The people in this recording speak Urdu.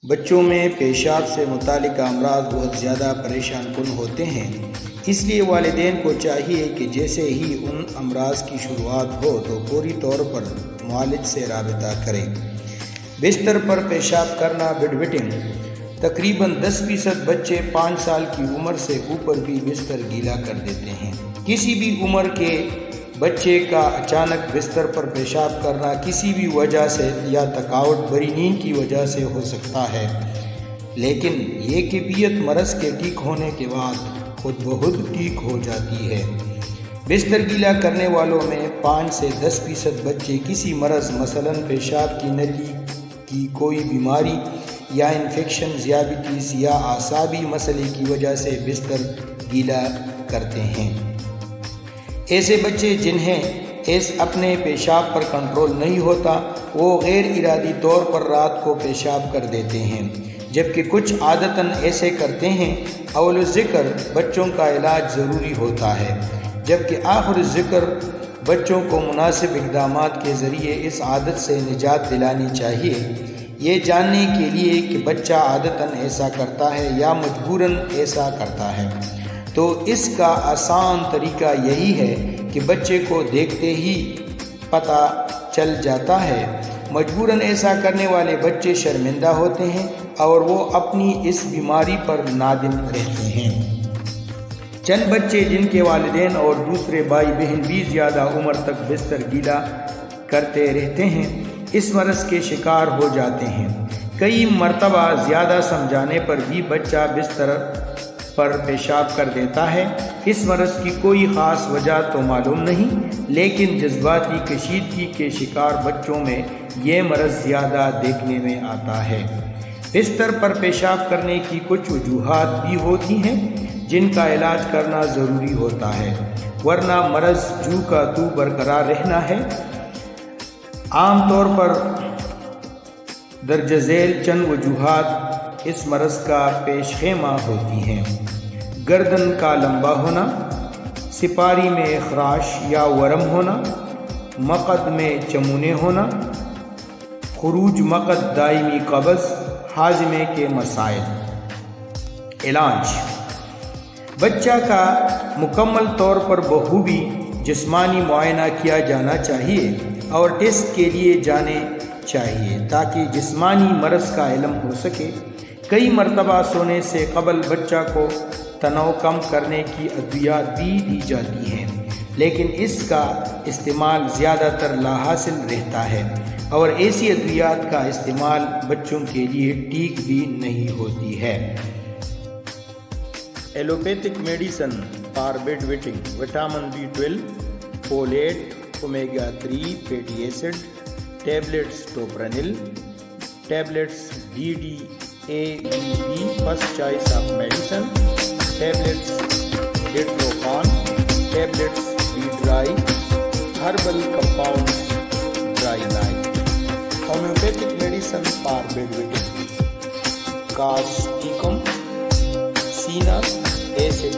بچوں میں پیشاب سے متعلق امراض بہت زیادہ پریشان کن ہوتے ہیں، اس لیے والدین کو چاہیے کہ جیسے ہی ان امراض کی شروعات ہو تو فوری طور پر معالج سے رابطہ کریں۔ بستر پر پیشاب کرنا بیڈ ویٹنگ۔ تقریباً 10% بچے 5 سال کی عمر سے اوپر بھی بستر گیلا کر دیتے ہیں۔ کسی بھی عمر کے بچے کا اچانک بستر پر پیشاب کرنا کسی بھی وجہ سے یا تھکاوٹ بری نیند کی وجہ سے ہو سکتا ہے، لیکن یہ کیفیت مرض کے ٹھیک ہونے کے بعد خود بخود ٹھیک ہو جاتی ہے۔ بستر گیلا کرنے والوں میں 5 سے 10% بچے کسی مرض مثلاً پیشاب کی نلی کی کوئی بیماری یا انفیکشن، ذیابیطس یا اعصابی مسئلے کی وجہ سے بستر گیلا کرتے ہیں۔ ایسے بچے جنہیں اپنے پیشاب پر کنٹرول نہیں ہوتا، وہ غیر ارادی طور پر رات کو پیشاب کر دیتے ہیں، جبکہ کچھ عادتاً ایسے کرتے ہیں۔ اول الذکر بچوں کا علاج ضروری ہوتا ہے، جبکہ آخر الذکر بچوں کو مناسب اقدامات کے ذریعے اس عادت سے نجات دلانی چاہیے۔ یہ جاننے کے لیے کہ بچہ عادتاً ایسا کرتا ہے یا مجبوراً ایسا کرتا ہے، تو اس کا آسان طریقہ یہی ہے کہ بچے کو دیکھتے ہی پتہ چل جاتا ہے۔ مجبوراً ایسا کرنے والے بچے شرمندہ ہوتے ہیں اور وہ اپنی اس بیماری پر نادم رہتے ہیں۔ چند بچے جن کے والدین اور دوسرے بھائی بہن بھی زیادہ عمر تک بستر گیلا کرتے رہتے ہیں، اس مرض کے شکار ہو جاتے ہیں۔ کئی مرتبہ زیادہ سمجھانے پر بھی بچہ بستر پر پیشاب کر دیتا ہے۔ اس مرض کی کوئی خاص وجہ تو معلوم نہیں، لیکن جذباتی کشیدگی کے شکار بچوں میں یہ مرض زیادہ دیکھنے میں آتا ہے۔ بستر پر پیشاب کرنے کی کچھ وجوہات بھی ہوتی ہیں جن کا علاج کرنا ضروری ہوتا ہے، ورنہ مرض جو کا تو برقرار رہنا ہے۔ عام طور پر درج ذیل چند وجوہات اس مرض کا پیش خیمہ ہوتی ہیں: گردن کا لمبا ہونا، سپاری میں خراش یا ورم ہونا، مقعد میں چمونے ہونا، خروج مقعد، دائمی قبض، ہاضمے کے مسائل۔ علاج: بچہ کا مکمل طور پر بخوبی جسمانی معائنہ کیا جانا چاہیے اور ٹیسٹ کے لیے جانے چاہیے تاکہ جسمانی مرض کا علم ہو سکے۔ کئی مرتبہ سونے سے قبل بچہ کو تناؤ کم کرنے کی ادویات بھی دی جاتی ہیں، لیکن اس کا استعمال زیادہ تر لاحاصل رہتا ہے اور ایسی ادویات کا استعمال بچوں کے لیے ٹھیک بھی نہیں ہوتی ہے۔ Allopathic medicine for bed wetting: vitamin B12، folate, omega 3 fatty acid, tablets Tofranil, tablets DDABP first choice of medicine, tablets ڈیٹروکان، ٹیبلٹس B-ڈرائی، herbal compounds dry night. Homeopathic medicine for bed wetting: causticum, cina acid,